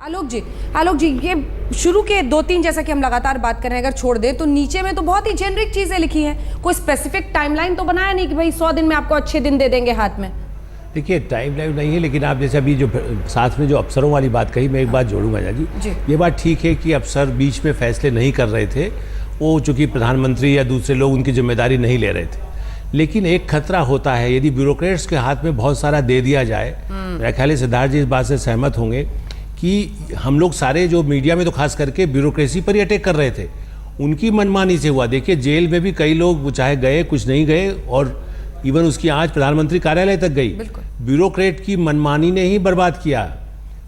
आलोक जी, ये शुरू के 2-3 जैसा कि हम लगातार बात कर रहे हैं, अगर छोड़ दे तो नीचे में तो बहुत ही जेनरिक चीजें लिखी हैं। कोई स्पेसिफिक टाइमलाइन तो बनाया नहीं कि भाई 100 दिन में आपको अच्छे दिन दे देंगे हाथ में। देखिए, टाइमलाइन नहीं है, लेकिन आप जैसे अभी जो साथ में जो अफसरों वाली बात कही, मैं एक बात जोड़ूंगा जी। ये बात ठीक है कि अफसर बीच में फैसले नहीं कर रहे थे, वो चूंकि प्रधानमंत्री या दूसरे लोग उनकी जिम्मेदारी नहीं ले रहे थे। लेकिन एक खतरा होता है, यदि ब्यूरोक्रेट्स के हाथ में बहुत सारा दे दिया जाए, मेरा ख्याल है सिद्धार्थ जी इस बात से सहमत होंगे कि हम लोग सारे जो मीडिया में तो खास करके ब्यूरोक्रेसी पर ही अटैक कर रहे थे, उनकी मनमानी से हुआ। देखिए, जेल में भी कई लोग चाहे गए, कुछ नहीं गए, और इवन उसकी आंच प्रधानमंत्री कार्यालय तक गई। ब्यूरोक्रेट की मनमानी ने ही बर्बाद किया,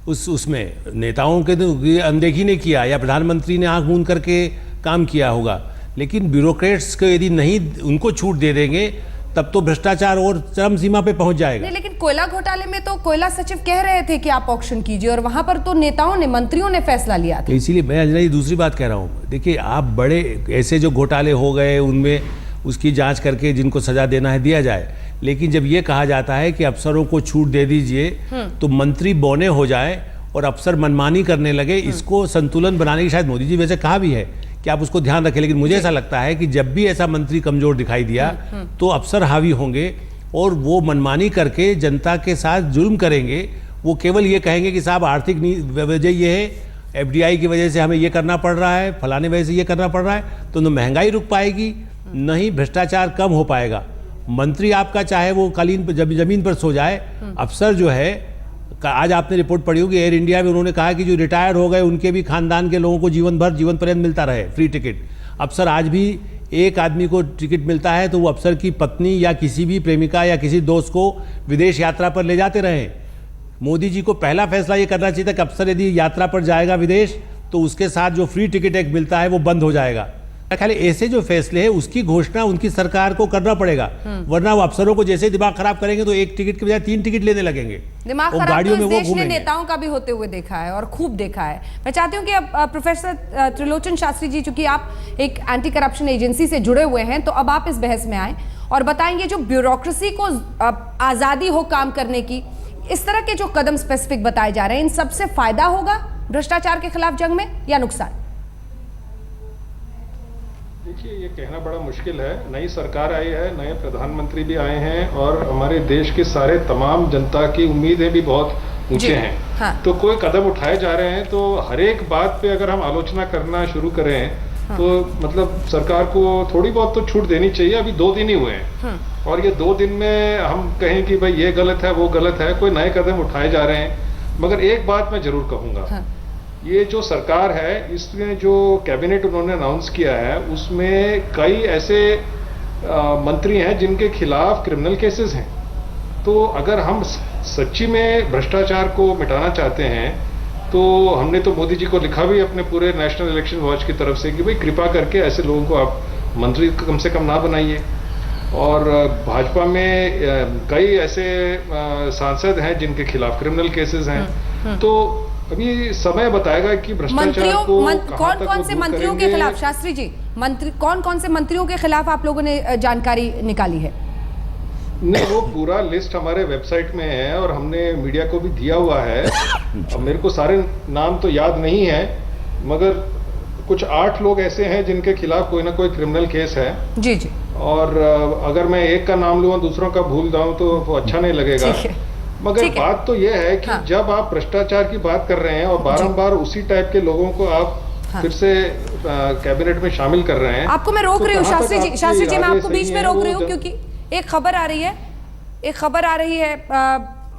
उसमें नेताओं के अनदेखी ने किया या प्रधानमंत्री ने आंख मूंद करके काम किया होगा। लेकिन ब्यूरोक्रेट्स को यदि नहीं उनको छूट दे देंगे, तब तो भ्रष्टाचार और चरम सीमा पे पहुंच जाएगा। नहीं, लेकिन कोयला घोटाले में तो कोयला सचिव कह रहे थे कि आप ऑक्शन कीजिए, और वहां पर तो नेताओं ने, मंत्रियों ने फैसला लिया था। इसीलिए मैं अंजना दूसरी बात कह रहा हूँ। देखिए, आप बड़े ऐसे जो घोटाले हो गए, उनमें उसकी जांच करके जिनको सजा देना है दिया जाए, लेकिन जब ये कहा जाता है कि अफसरों को छूट दे दीजिए, तो मंत्री बौने हो जाए और अफसर मनमानी करने लगे, इसको संतुलन बनाने की शायद मोदी जी वैसे कहा भी है कि आप उसको ध्यान रखें। लेकिन मुझे ऐसा लगता है कि जब भी ऐसा मंत्री कमजोर दिखाई दिया, तो अफसर हावी होंगे और वो मनमानी करके जनता के साथ जुल्म करेंगे। वो केवल ये कहेंगे कि साहब आर्थिक वजह ये है, FDI की वजह से हमें ये करना पड़ रहा है, फलाने वजह से ये करना पड़ रहा है, तो न महंगाई रुक पाएगी, नहीं भ्रष्टाचार कम हो पाएगा। मंत्री आपका चाहे वो कालीन पर जमीन पर सो जाए, अफसर जो है, आज आपने रिपोर्ट पढ़ी होगी एयर इंडिया में, उन्होंने कहा कि जो रिटायर हो गए उनके भी खानदान के लोगों को जीवन पर्यंत मिलता रहे फ्री टिकट। अफसर आज भी एक आदमी को टिकट मिलता है तो वो अफसर की पत्नी या किसी भी प्रेमिका या किसी दोस्त को विदेश यात्रा पर ले जाते रहे। मोदी जी को पहला फैसला ये करना चाहिए था कि अफसर यदि यात्रा पर जाएगा विदेश, तो उसके साथ जो फ्री टिकट एक मिलता है वो बंद हो जाएगा। खाली ऐसे जो फैसले हैं उसकी घोषणा उनकी सरकार को करना पड़ेगा, वरना वो अफसरों को जैसे दिमाग खराब करेंगे तो एक टिकट के बजाय 3 टिकट लेने लगेंगे। दिमाग खराब गाड़ियों तो इस देश ने नेताओं का भी होते हुए देखा है, और खूब देखा है। मैं चाहती हूँ कि अब प्रोफेसर त्रिलोचन शास्त्री जी, चूंकि आप एक एंटी करप्शन एजेंसी से जुड़े हुए हैं, तो अब आप इस बहस में आए और बताएंगे जो ब्यूरोक्रेसी को आजादी हो काम करने की, इस तरह के जो कदम स्पेसिफिक बताए जा रहे हैं, इन सबसे फायदा होगा भ्रष्टाचार के खिलाफ जंग में या नुकसान? देखिए, ये कहना बड़ा मुश्किल है। नई सरकार आई है, नए प्रधानमंत्री भी आए हैं, और हमारे देश के सारे तमाम जनता की उम्मीदें भी बहुत ऊंचे हैं। हाँ। तो कोई कदम उठाए जा रहे हैं, तो हर एक बात पे अगर हम आलोचना करना शुरू करें, हाँ, तो मतलब सरकार को थोड़ी बहुत तो छूट देनी चाहिए। अभी 2 दिन ही हुए हैं, हाँ, और ये 2 दिन में हम कहें कि भाई ये गलत है, वो गलत है, कोई नए कदम उठाए जा रहे हैं। मगर एक बात मैं जरूर कहूंगा, हाँ, ये जो सरकार है, इसमें जो कैबिनेट उन्होंने अनाउंस किया है, उसमें कई ऐसे मंत्री हैं जिनके खिलाफ क्रिमिनल केसेस हैं। तो अगर हम सच्ची में भ्रष्टाचार को मिटाना चाहते हैं, तो हमने तो मोदी जी को लिखा भी अपने पूरे नेशनल इलेक्शन वॉच की तरफ से कि भाई कृपा करके ऐसे लोगों को आप मंत्री कम से कम ना बनाइए। और भाजपा में कई ऐसे सांसद हैं जिनके खिलाफ क्रिमिनल केसेस हैं। तो अभी समय बताएगा कि भ्रष्टाचार को कौन से मंत्रियों के खिलाफ, शास्त्री जी, कौन से मंत्रियों के खिलाफ आप लोगों ने जानकारी निकाली है? नहीं, वो पूरा लिस्ट हमारे वेबसाइट में है और हमने मीडिया को भी दिया हुआ है। अब मेरे को सारे नाम तो याद नहीं है, मगर कुछ 8 लोग ऐसे हैं जिनके खिलाफ कोई ना कोई क्रिमिनल केस है। जी जी। और अगर मैं एक का नाम लूँ और दूसरों का भूल जाऊँ तो वो अच्छा नहीं लगेगा। मगर बात तो यह है कि, हाँ, जब आप भ्रष्टाचार की बात कर रहे हैं और बारंबार उसी टाइप के लोगों को आप, हाँ, फिर से कैबिनेट में शामिल कर रहे हैं। आपको मैं रोक रही हूँ शास्त्री जी, मैं आपको बीच में रोक रही हूँ क्योंकि एक खबर आ रही है,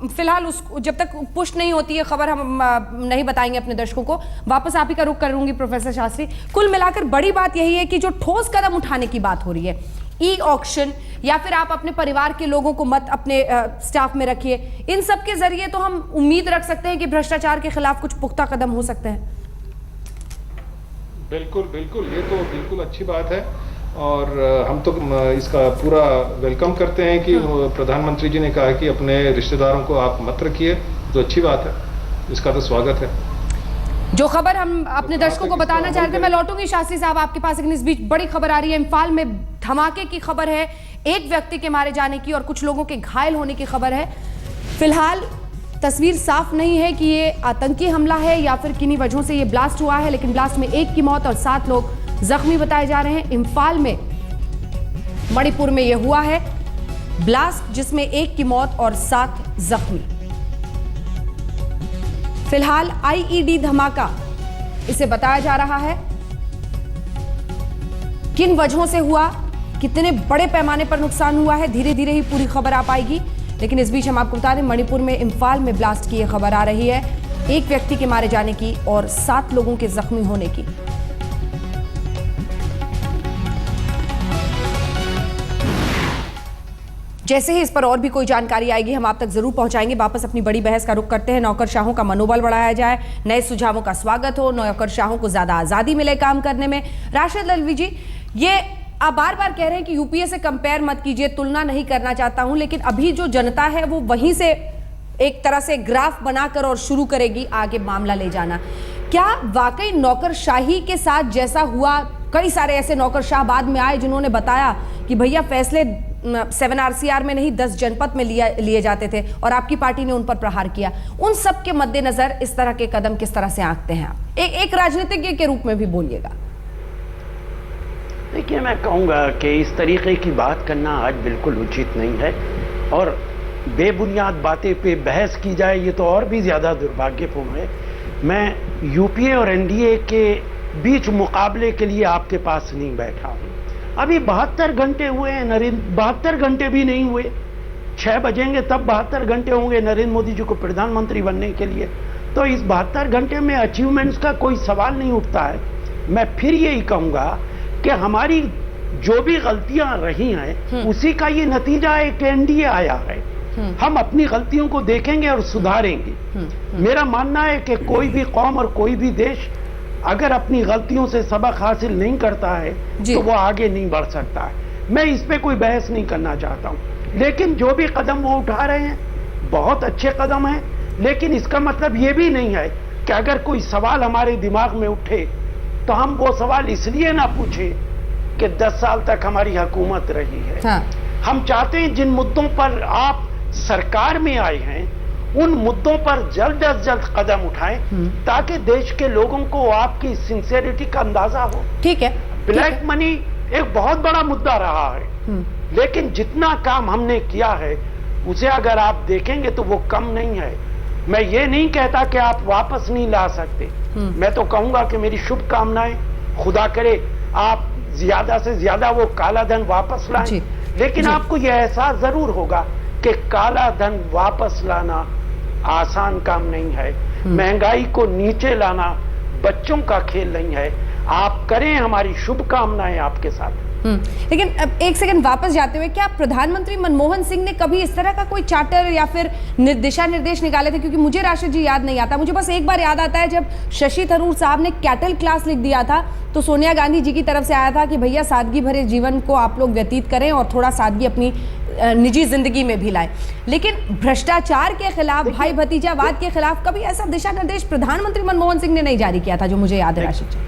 फिलहाल जब तक पुष्ट नहीं होती है खबर, हम नहीं बताएंगे अपने दर्शकों को। वापस आप ही का रुख करूंगी प्रोफेसर शास्त्री। कुल मिलाकर बड़ी बात यही है कि जो ठोस कदम उठाने की बात हो रही है, ई ऑक्शन, या फिर आप अपने परिवार के लोगों को मत अपने स्टाफ में रखिए, इन सब के जरिए तो हम उम्मीद रख सकते हैं कि भ्रष्टाचार के खिलाफ कुछ पुख्ता कदम हो सकते हैं। बिल्कुल बिल्कुल, ये तो बिल्कुल अच्छी बात है, और हम तो इसका पूरा वेलकम करते हैं कि प्रधानमंत्री जी ने कहा कि अपने रिश्तेदारों को आप मत रखिए, तो अच्छी बात है, इसका तो स्वागत है। जो खबर हम अपने दर्शकों को बताना चाह रहे थे, मैं लौटूंगी शास्त्री साहब आपके पास, लेकिन इस बीच बड़ी खबर आ रही है। इम्फाल में धमाके की खबर है, एक व्यक्ति के मारे जाने की और कुछ लोगों के घायल होने की खबर है। फिलहाल तस्वीर साफ नहीं है कि ये आतंकी हमला है या फिर किन्हीं वजहों से ये ब्लास्ट हुआ है, लेकिन ब्लास्ट में 1 की मौत और 7 लोग जख्मी बताए जा रहे हैं। इम्फाल में, मणिपुर में यह हुआ है ब्लास्ट, जिसमें 1 की मौत और 7 जख्मी। फिलहाल आईईडी धमाका इसे बताया जा रहा है। किन वजहों से हुआ, कितने बड़े पैमाने पर नुकसान हुआ है, धीरे धीरे ही पूरी खबर आ पाएगी। लेकिन इस बीच हम आपको बता दें, मणिपुर में इम्फाल में ब्लास्ट की यह खबर आ रही है, 1 व्यक्ति के मारे जाने की और 7 लोगों के जख्मी होने की। जैसे ही इस पर और भी कोई जानकारी आएगी हम आप तक जरूर पहुंचाएंगे। वापस अपनी बड़ी बहस का रुख करते हैं। नौकरशाहों का मनोबल बढ़ाया जाए, नए सुझावों का स्वागत हो, नौकरशाहों को ज्यादा आजादी मिले काम करने में। राशिद लल्वी जी, ये आप बार बार कह रहे हैं कि यूपीए से कंपेयर मत कीजिए, तुलना नहीं करना चाहता हूं, लेकिन अभी जो जनता है वो वहीं से एक तरह से ग्राफ बनाकर और शुरू करेगी आगे मामला ले जाना। क्या वाकई नौकरशाही के साथ जैसा हुआ, कई सारे ऐसे नौकरशाह बाद में आए जिन्होंने बताया कि भैया फैसले 7 RCR में नहीं 10 जनपद में लिए जाते थे और आपकी पार्टी ने उन पर प्रहार किया, उन सब के मद्देनजर इस तरह के कदम किस तरह से आंकते हैं आप? एक राजनीतिज्ञ के रूप में भी बोलिएगा। देखिए, मैं कहूँगा कि इस तरीके की बात करना आज बिल्कुल उचित नहीं है और बेबुनियाद बातें पे बहस की जाए ये तो और भी ज़्यादा दुर्भाग्यपूर्ण है। मैं यूपीए और एनडीए के बीच मुकाबले के लिए आपके पास नहीं बैठा हूँ। अभी 72 घंटे हुए हैं नरेंद्र, 72 घंटे भी नहीं हुए, 6 बजेंगे तब 72 घंटे होंगे नरेंद्र मोदी जी को प्रधानमंत्री बनने के लिए। तो इस 72 घंटे में अचीवमेंट्स का कोई सवाल नहीं उठता है। मैं फिर यही कहूँगा कि हमारी जो भी गलतियां रही हैं उसी का ये नतीजा है कि एनडीए आया है। हम अपनी गलतियों को देखेंगे और सुधारेंगे। मेरा मानना है कि कोई भी कौम और कोई भी देश अगर अपनी गलतियों से सबक हासिल नहीं करता है तो वो आगे नहीं बढ़ सकता है। मैं इस पे कोई बहस नहीं करना चाहता हूं, लेकिन जो भी कदम वो उठा रहे हैं बहुत अच्छे कदम हैं। लेकिन इसका मतलब ये भी नहीं है कि अगर कोई सवाल हमारे दिमाग में उठे तो हम वो सवाल इसलिए ना पूछे कि 10 साल तक हमारी हुकूमत रही है। हाँ। हम चाहते हैं जिन मुद्दों पर आप सरकार में आए हैं उन मुद्दों पर जल्द अज जल्द कदम उठाएं ताकि देश के लोगों को आपकी सिंसियरिटी का अंदाजा हो। ठीक है, ब्लैक मनी एक बहुत बड़ा मुद्दा रहा है, लेकिन जितना काम हमने किया है उसे अगर आप देखेंगे तो वो कम नहीं है। मैं ये नहीं कहता कि आप वापस नहीं ला सकते, मैं तो कहूंगा कि मेरी शुभकामनाएं, खुदा करे आप ज्यादा से ज्यादा वो काला धन वापस लाएं। लेकिन आपको यह एहसास जरूर होगा कि काला धन वापस लाना आसान काम नहीं है। महंगाई को नीचे लाना बच्चों का खेल नहीं है। आप करें, हमारी शुभकामनाएं आपके साथ। लेकिन अब एक सेकंड वापस जाते हुए, क्या प्रधानमंत्री मनमोहन सिंह ने कभी इस तरह का कोई चार्टर या फिर दिशा निर्देश निकाले थे? क्योंकि मुझे राशिद जी याद नहीं आता। मुझे बस एक बार याद आता है जब शशि थरूर साहब ने कैटल क्लास लिख दिया था तो सोनिया गांधी जी की तरफ से आया था कि भैया सादगी भरे जीवन को आप लोग व्यतीत करें और थोड़ा सादगी अपनी निजी जिंदगी में भी लाएं। लेकिन भ्रष्टाचार के खिलाफ, भाई भतीजावाद के खिलाफ कभी ऐसा दिशा निर्देश प्रधानमंत्री मनमोहन सिंह ने नहीं जारी किया था, जो मुझे याद है राशिद जी।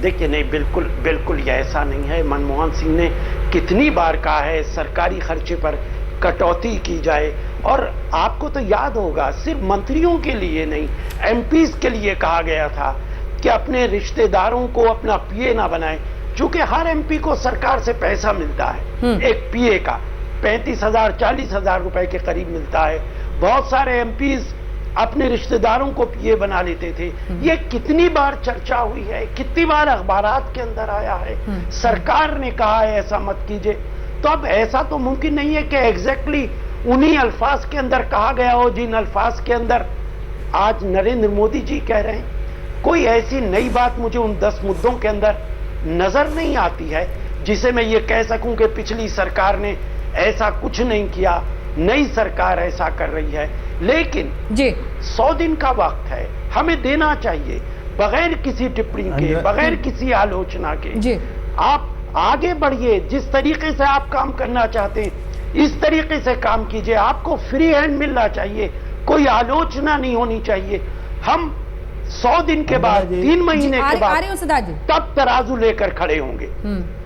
देखिए, नहीं, बिल्कुल बिल्कुल ये ऐसा नहीं है। मनमोहन सिंह ने कितनी बार कहा है सरकारी खर्चे पर कटौती की जाए, और आपको तो याद होगा सिर्फ मंत्रियों के लिए नहीं, एमपीज के लिए कहा गया था कि अपने रिश्तेदारों को अपना पीए ना बनाएं, क्योंकि हर एमपी को सरकार से पैसा मिलता है। एक पीए का 35,000 40,000 रुपए के करीब मिलता है। बहुत सारे एमपीज अपने रिश्तेदारों को पीए बना लेते थे। ये कितनी बार चर्चा हुई है, कितनी बार अखबारात के अंदर आया है। सरकार ने कहा है ऐसा मत कीजिए, तो अब ऐसा तो मुमकिन नहीं है कि एग्जैक्टली उन्हीं अल्फाज के अंदर कहा गया हो जिन अल्फाज के अंदर आज नरेंद्र मोदी जी कह रहे हैं। कोई ऐसी नई बात मुझे उन 10 मुद्दों के अंदर नजर नहीं आती है जिसे मैं ये कह सकूं कि पिछली सरकार ने ऐसा कुछ नहीं किया, नई सरकार ऐसा कर रही है। लेकिन जी 100 दिन का वक्त है, हमें देना चाहिए बगैर किसी टिप्पणी के, बगैर किसी आलोचना के। जी आप आगे बढ़िए, जिस तरीके से आप काम करना चाहते हैं इस तरीके से काम कीजिए। आपको फ्री हैंड मिलना चाहिए, कोई आलोचना नहीं होनी चाहिए। हम 100 दिन के बाद, 3 महीने के बाद तब तराजू लेकर खड़े होंगे,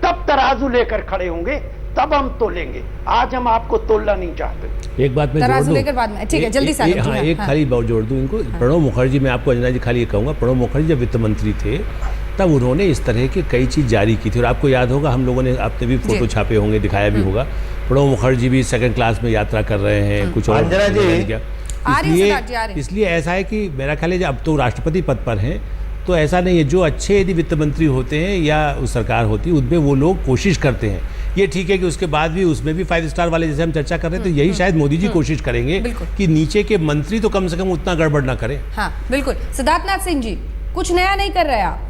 तब तराजू लेकर खड़े होंगे। तब हम तोलेंगे। आज हम आपको तोलना नहीं चाहते। एक बात मैं जोड़ तराजू दूं, लेकर बाद में, ठीक है, जल्दी से आगे, हाँ, जी, एक हाँ। खाली बात जोड़ दूं इनको। प्रणब मुखर्जी, मैं आपको अंजना जी खाली ये कहूँगा, प्रणब मुखर्जी जब वित्त मंत्री थे तब उन्होंने इस तरह की कई चीज़ जारी की थी, और आपको याद होगा, हम लोगों ने, आपने भी फोटो छापे होंगे, दिखाया भी होगा, प्रणब मुखर्जी भी सेकंड क्लास में यात्रा कर रहे हैं, कुछ और अंजना जी, इसलिए ऐसा है कि मेरा ख्याल है, अब तो राष्ट्रपति पद पर हैं, तो ऐसा नहीं है, जो अच्छे यदि वित्त मंत्री होते हैं या उस सरकार होती है, उनमें वो लोग कोशिश करते हैं। ये ठीक है कि उसके बाद भी उसमें भी 5 स्टार वाले जैसे हम चर्चा कर रहे हैं, तो यही शायद मोदी जी कोशिश करेंगे कि नीचे के मंत्री तो कम से कम उतना गड़बड़ ना करें। हाँ बिल्कुल। सिद्धार्थनाथ सिंह जी, कुछ नया नहीं कर रहे आप?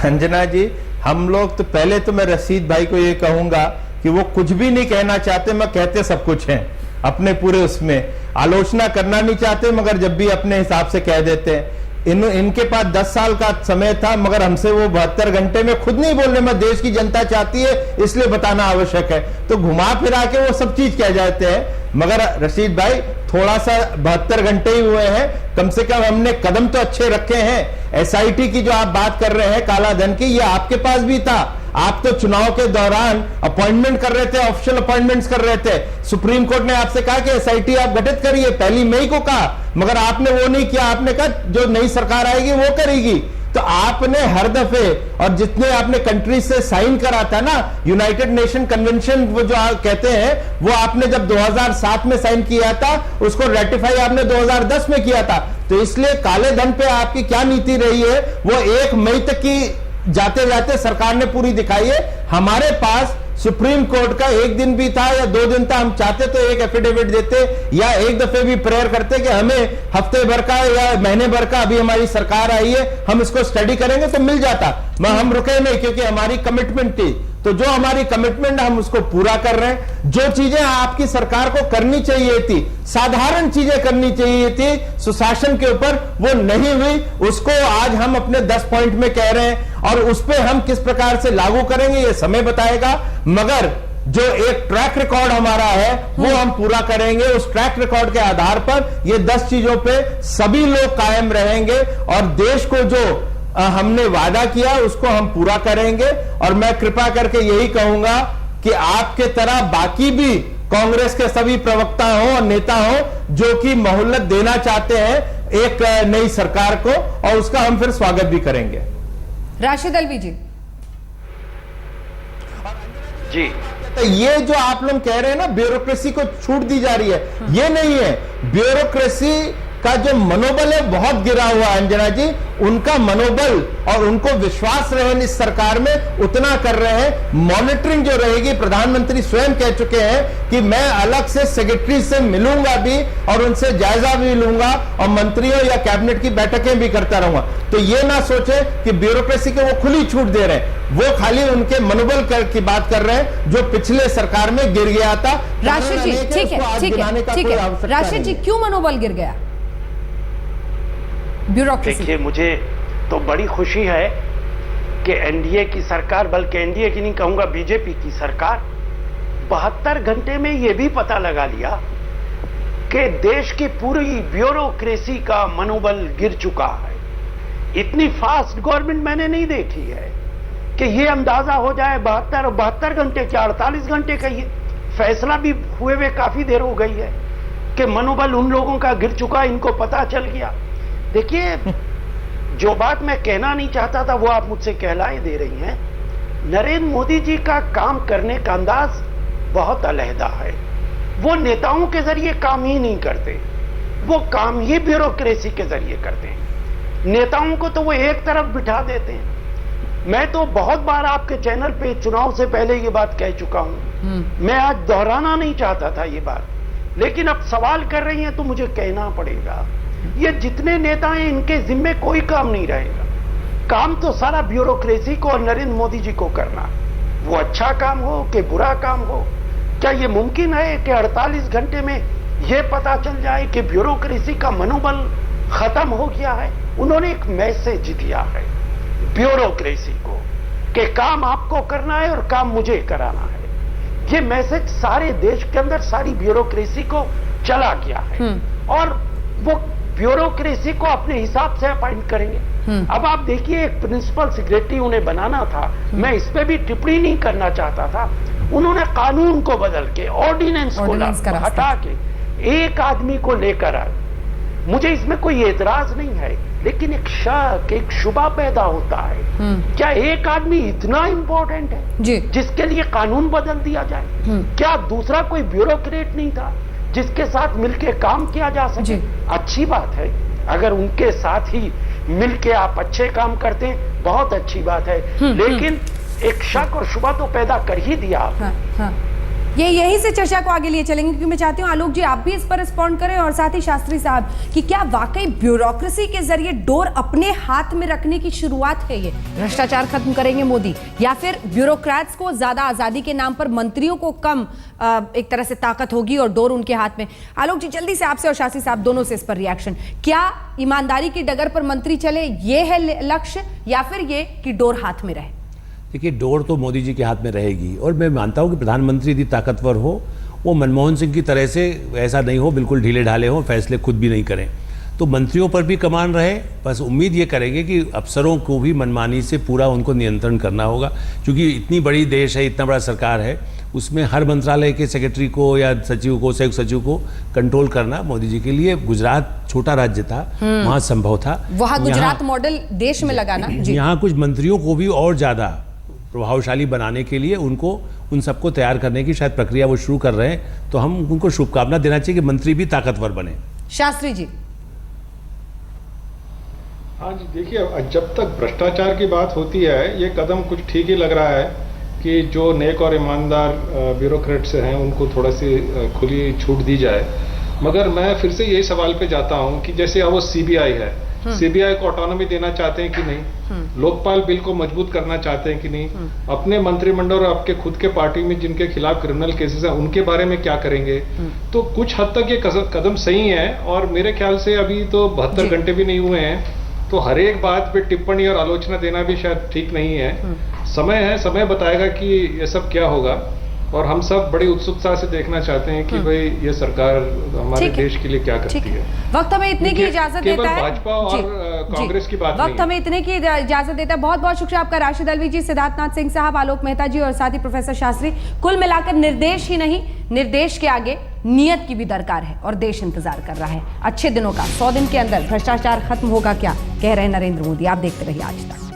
अंजना जी, हम लोग तो पहले तो मैं रशीद भाई को ये कहूंगा कि वो कुछ भी नहीं कहना चाहते, मैं कहते सब कुछ हैं अपने पूरे उसमें, आलोचना करना नहीं चाहते, मगर जब भी अपने हिसाब से कह देते हैं। इनके पास 10 साल का समय था, मगर हमसे वो 72 घंटे में खुद नहीं बोलने में, देश की जनता चाहती है इसलिए बताना आवश्यक है, तो घुमा फिरा के वो सब चीज कह जाते हैं। मगर रशीद भाई, थोड़ा सा 72 घंटे ही हुए हैं, कम से कम हमने कदम तो अच्छे रखे हैं। एसआईटी की जो आप बात कर रहे हैं, काला धन की, ये आपके पास भी था। आप तो चुनाव के दौरान अपॉइंटमेंट कर रहे थे, ऑफिशियल अपॉइंटमेंट्स कर रहे थे। सुप्रीम कोर्ट ने आपसे कहा कि एसआईटी आप गठित करिए, 1 मई को कहा, मगर आपने वो नहीं किया। आपने कहा जो नई सरकार आएगी वो करेगी। तो आपने हर दफे, और जितने आपने कंट्रीज से साइन करा था ना, यूनाइटेड नेशन कन्वेंशन, वो जो कहते हैं, वो आपने जब 2007 में साइन किया था, उसको रेटिफाई आपने 2010 में किया था। तो इसलिए काले धन पे आपकी क्या नीति रही है, वो 1 मई तक की जाते जाते सरकार ने पूरी दिखाई है। हमारे पास सुप्रीम कोर्ट का 1 दिन भी था या 2 दिन था, हम चाहते तो एक एफिडेविट देते या एक दफे भी प्रेयर करते कि हमें हफ्ते भर का या महीने भर का, अभी हमारी सरकार आई है, हम इसको स्टडी करेंगे, तो मिल जाता। हम रुके नहीं, क्योंकि हमारी कमिटमेंट थी। तो जो हमारी कमिटमेंट, हम उसको पूरा कर रहे हैं। जो चीजें आपकी सरकार को करनी चाहिए थी, साधारण चीजें करनी चाहिए थी सुशासन के ऊपर, वो नहीं हुई। उसको आज हम अपने 10 पॉइंट में कह रहे हैं, और उस पर हम किस प्रकार से लागू करेंगे ये समय बताएगा। मगर जो एक ट्रैक रिकॉर्ड हमारा है, वो हम पूरा करेंगे। उस ट्रैक रिकॉर्ड के आधार पर ये 10 चीजों पे सभी लोग कायम रहेंगे, और देश को जो हमने वादा किया उसको हम पूरा करेंगे। और मैं कृपा करके यही कहूंगा कि आपके तरह बाकी भी कांग्रेस के सभी प्रवक्ता हो और नेता हो जो कि मोहलत देना चाहते हैं एक नई सरकार को, और उसका हम फिर स्वागत भी करेंगे। राशिद अलवी जी। जी, तो ये जो आप लोग कह रहे हैं ना, ब्यूरोक्रेसी को छूट दी जा रही है, ये नहीं है। ब्यूरोक्रेसी का जो मनोबल है बहुत गिरा हुआ है अंजना जी। उनका मनोबल और उनको विश्वास रहे इस सरकार में, उतना कर रहे हैं। मॉनिटरिंग जो रहेगी, प्रधानमंत्री स्वयं कह चुके हैं कि मैं अलग से सेक्रेटरी से मिलूंगा भी और उनसे जायजा भी लूंगा, और मंत्रियों या कैबिनेट की बैठकें भी करता रहूंगा। तो ये ना सोचे कि ब्यूरोक्रेसी को वो खुली छूट दे रहे हैं, वो खाली उनके मनोबल की बात कर रहे हैं जो पिछले सरकार में गिर गया था। राशिद जी, ठीक है, ठीक है। राशिद जी, क्यों मनोबल गिर गया? ब्यूरोक्रेसी। देखिए, मुझे तो बड़ी खुशी है कि एनडीए की सरकार, बल्कि एनडीए की नहीं कहूंगा, बीजेपी की सरकार 72 घंटे में यह भी पता लगा लिया कि देश की पूरी ब्यूरोक्रेसी का मनोबल गिर चुका है। इतनी फास्ट गवर्नमेंट मैंने नहीं देखी है कि यह अंदाजा हो जाए 72 घंटे क्या 48 घंटे का ये फैसला भी हुए हुए काफी देर हो गई है कि मनोबल उन लोगों का गिर चुका, इनको पता चल गया। देखिए, जो बात मैं कहना नहीं चाहता था वो आप मुझसे कहलाए दे रही हैं। नरेंद्र मोदी जी का काम करने का अंदाज बहुत अलहदा है। वो नेताओं के जरिए काम ही नहीं करते, वो काम ही ब्यूरोक्रेसी के जरिए करते हैं। नेताओं को तो वो एक तरफ बिठा देते हैं। मैं तो बहुत बार आपके चैनल पे चुनाव से पहले ये बात कह चुका हूं, मैं आज दोहराना नहीं चाहता था ये बात, लेकिन अब सवाल कर रही हैं तो मुझे कहना पड़ेगा। ये जितने नेता हैं, इनके जिम्मे कोई काम नहीं रहेगा। काम तो सारा ब्यूरोक्रेसी को और नरेंद्र मोदी जी को करना, वो अच्छा काम हो कि बुरा काम हो। क्या ये मुमकिन है कि 48 घंटे में ये पता चल जाए कि ब्यूरोक्रेसी का मनोबल खत्म हो गया है? उन्होंने एक मैसेज दिया है ब्यूरोक्रेसी को कि काम आपको करना है और काम मुझे कराना है। ये मैसेज सारे देश के अंदर सारी ब्यूरोक्रेसी को चला गया है और वो ब्यूरोक्रेसी को अपने हिसाब से अपॉइंट करेंगे। अब आप देखिए, एक प्रिंसिपल सेक्रेटरी उन्हें बनाना था, मैं इस पे भी टिप्पणी नहीं करना चाहता था, उन्होंने कानून को बदल के ऑर्डिनेंस को हटा के एक आदमी को लेकर आए। मुझे इसमें कोई एतराज नहीं है, लेकिन एक शक, एक शुबा पैदा होता है, क्या एक आदमी इतना इंपॉर्टेंट है जी, जिसके लिए कानून बदल दिया जाए? क्या दूसरा कोई ब्यूरोक्रेट नहीं था जिसके साथ मिलके काम किया जा सके? अच्छी बात है, अगर उनके साथ ही मिलके आप अच्छे काम करते हैं, बहुत अच्छी बात है, लेकिन एक शक और शुबा तो पैदा कर ही दिया आपने। ये यहीं से चर्चा को आगे लिए चलेंगे, क्योंकि मैं चाहती हूँ आलोक जी आप भी इस पर रिस्पॉन्ड करें, और साथ ही शास्त्री साहब कि क्या वाकई ब्यूरोक्रेसी के जरिए डोर अपने हाथ में रखने की शुरुआत है ये? भ्रष्टाचार खत्म करेंगे मोदी, या फिर ब्यूरोक्रेट्स को ज्यादा आजादी के नाम पर मंत्रियों को कम एक तरह से ताकत होगी और डोर उनके हाथ में? आलोक जी जल्दी से आपसे और शास्त्री साहब दोनों से इस पर रिएक्शन। क्या ईमानदारी की डगर पर मंत्री चले, ये है लक्ष्य, या फिर ये कि डोर हाथ में रहे? देखिए, डोर तो मोदी जी के हाथ में रहेगी, और मैं मानता हूँ कि प्रधानमंत्री यदि ताकतवर हो, वो मनमोहन सिंह की तरह से ऐसा नहीं हो, बिल्कुल ढीले ढाले हो, फैसले खुद भी नहीं करें, तो मंत्रियों पर भी कमान रहे। बस उम्मीद ये करेंगे कि अफसरों को भी मनमानी से पूरा उनको नियंत्रण करना होगा, क्योंकि इतनी बड़ी देश है, इतना बड़ा सरकार है, उसमें हर मंत्रालय के सेक्रेटरी को या सचिव को, संयुक्त सचिव को कंट्रोल करना मोदी जी के लिए, गुजरात छोटा राज्य था, वहाँ संभव था, वहाँ गुजरात मॉडल देश में लगाना। यहाँ कुछ मंत्रियों को भी और ज़्यादा प्रभावशाली बनाने के लिए उनको उन सबको तैयार करने की शायद प्रक्रिया वो शुरू कर रहे हैं, तो हम उनको शुभकामना देना चाहिए कि मंत्री भी ताकतवर बने। शास्त्री जी। हाँ जी, देखिए, जब तक भ्रष्टाचार की बात होती है, ये कदम कुछ ठीक ही लग रहा है कि जो नेक और ईमानदार ब्यूरोक्रेट्स हैं उनको थोड़ा सी खुली छूट दी जाए। मगर मैं फिर से यही सवाल पे जाता हूँ कि जैसे अब वो सीबीआई है, सीबीआई को ऑटोनॉमी देना चाहते हैं कि नहीं, लोकपाल बिल को मजबूत करना चाहते हैं कि नहीं, अपने मंत्रिमंडल और आपके खुद के पार्टी में जिनके खिलाफ क्रिमिनल केसेस हैं उनके बारे में क्या करेंगे? तो कुछ हद तक ये कदम सही है, और मेरे ख्याल से अभी तो 72 घंटे भी नहीं हुए हैं, तो हर एक बात पे टिप्पणी और आलोचना देना भी शायद ठीक नहीं है। समय है, समय बताएगा कि ये सब क्या होगा, और हम सब बड़ी उत्सुकता से देखना चाहते हैं कि भाई ये सरकार हमारे देश के लिए क्या करती है। वक्त हमें इतने की इजाजत देता है, भाजपा और कांग्रेस की बात वक्त हमें इतने की इजाजत देता है। बहुत बहुत शुक्रिया आपका राशिद अलवी जी, सिद्धार्थनाथ सिंह साहब, आलोक मेहता जी, और साथ ही प्रोफेसर शास्त्री। कुल मिलाकर निर्देश ही नहीं, निर्देश के आगे नियत की भी दरकार है, और देश इंतजार कर रहा है अच्छे दिनों का। 100 दिन के अंदर भ्रष्टाचार खत्म होगा क्या, कह रहे हैं नरेंद्र मोदी। आप देखते रहिए आज तक।